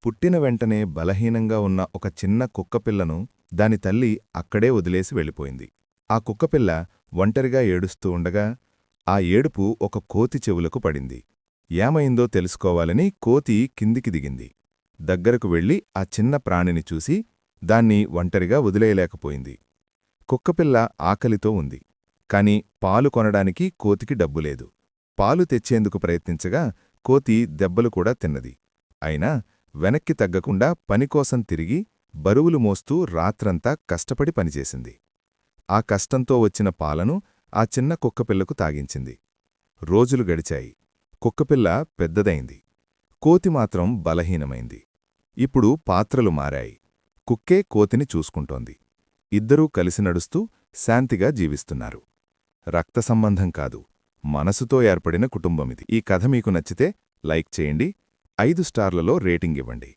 పుట్టిన వెంటనే బలహీనంగా ఉన్న ఒక చిన్న కుక్కపిల్లను దాని తల్లి అక్కడే వదిలేసి వెళ్ళిపోయింది. ఆ కుక్కపిల్ల ఒంటరిగా ఏడుస్తూ ఉండగా ఆ ఏడుపు ఒక కోతి చెవులకు పడింది. ఏమైందో తెలుసుకోవాలని కోతి కిందికి దిగింది. దగ్గరకు వెళ్లి ఆ చిన్న ప్రాణిని చూసి దాన్ని ఒంటరిగా వదిలేయలేకపోయింది. కుక్కపిల్ల ఆకలితో ఉంది. కాని పాలు కొనడానికి కోతికి డబ్బులేదు. పాలు తెచ్చేందుకు ప్రయత్నించగా కోతి దెబ్బలు కూడా తిన్నది. అయినా వెనక్కి తగ్గకుండా పనికోసం తిరిగి బరువులు మోస్తూ రాత్రంతా కష్టపడి పనిచేసింది. ఆ కష్టంతో వచ్చిన పాలను ఆ చిన్న కుక్కపిల్లకు తాగించింది. రోజులు గడిచాయి. కుక్కపిల్ల పెద్దదైంది. కోతి మాత్రం బలహీనమైంది. ఇప్పుడు పాత్రలు మారాయి. కుక్కే కోతిని చూసుకుంటోంది. ఇద్దరూ కలిసి నడుస్తూ శాంతిగా జీవిస్తున్నారు. రక్త సంబంధం కాదు, మనసుతో ఏర్పడిన కుటుంబమిది. ఈ కథ మీకు నచ్చితే లైక్ చేయండి, 5 స్టార్లలో రేటింగ్ ఇవ్వండి.